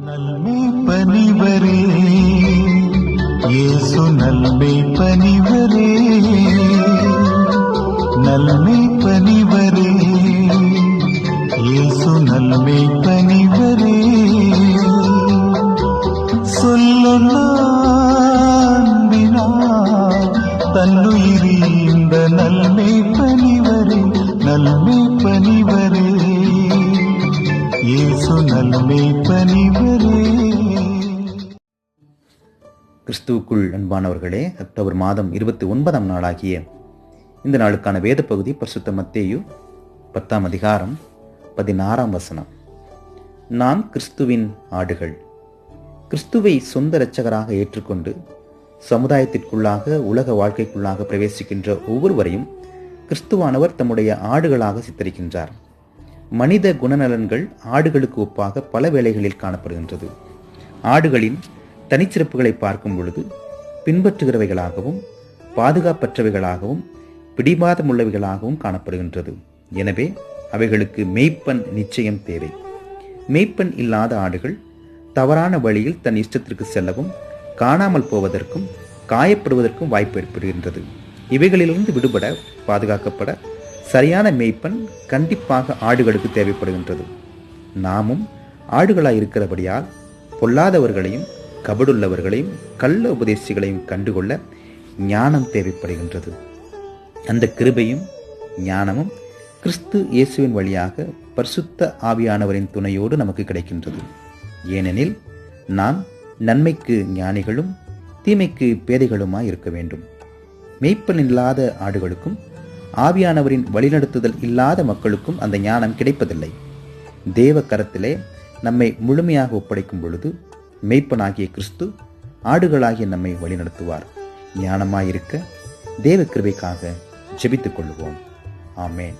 நல்மேய்ப்பனிவரே, இயேசு நல்மேய்ப்பனிவரே, நல்மேய்ப்பனிவரே, இயேசு நல்மேய்ப்பனிவரே, சொல்லலான்பினார் தன்னுயிரீந்த நல்மேய்ப்பனிவரே, நல்மேய்ப்பனிவரே, இயேசு நல்மேய்ப்பனிவரே. கிறிஸ்துவுக்குள் அன்பானவர்களே, அக்டோபர் மாதம் 29ஆம் நாளாகிய இந்த நாளுக்கான வேத பகுதி பரிசுத்த மத்தேயு 10ஆம் அதிகாரம் 16ஆம் வசனம். நாம் கிறிஸ்துவின் ஆடுகள். கிறிஸ்துவை சொந்த இரட்சகராக ஏற்றுக்கொண்டு சமுதாயத்திற்குள்ளாக உலக வாழ்க்கைக்குள்ளாக பிரவேசிக்கின்ற ஒவ்வொருவரையும் கிறிஸ்துவானவர் தம்முடைய ஆடுகளாக சித்தரிக்கின்றார். மனித குணநலன்கள் ஆடுகளுக்கு ஒப்பாக பல வேளைகளில் காணப்படுகின்றது. ஆடுகளின் தனிச்சிறப்புகளை பார்க்கும் பொழுது பின்பற்றுகிறவைகளாகவும் பாதுகாப்பற்றவைகளாகவும் பிடிவாதமுள்ளவைகளாகவும் காணப்படுகின்றது. எனவே அவைகளுக்கு மேய்ப்பன் நிச்சயம் தேவை. மேய்ப்பன் இல்லாத ஆடுகள் தவறான வழியில் தன் இஷ்டத்திற்கு செல்லவும் காணாமல் போவதற்கும் காயப்படுவதற்கும் வாய்ப்பு ஏற்படுகின்றது. இவைகளிலிருந்து விடுபட பாதுகாக்கப்பட சரியான மேய்ப்பன் கண்டிப்பாக ஆடுகளுக்கு தேவைப்படுகின்றது. நாமும் ஆடுகளாய் இருக்கிறபடியால் பொல்லாதவர்களையும் கபடுள்ளவர்களையும் கள்ள உபதேசிகளையும் கண்டுகொள்ள ஞானம் தேவைப்படுகின்றது. அந்த கிருபையும் ஞானமும் கிறிஸ்து இயேசுவின் வழியாக பரிசுத்த ஆவியானவரின் துணையோடு நமக்கு கிடைக்கின்றது. ஏனெனில் நாம் நன்மைக்கு ஞானிகளும் தீமைக்கு பேதைகளுமாய் இருக்க வேண்டும். மேய்ப்பன் இல்லாத ஆடுகளுக்கும் ஆவியானவரின் வழிநடத்துதல் இல்லாத மக்களுக்கும் அந்த ஞானம் கிடைப்பதில்லை. தேவ கரத்திலே நம்மை முழுமையாக ஒப்படைக்கும் பொழுது மேய்ப்பனாகிய கிறிஸ்து ஆடுகளாகிய நம்மை வழிநடத்துவார். ஞானமாயிருக்க தேவ கிருபைக்காக ஜெபித்துக் கொள்வோம். ஆமென்.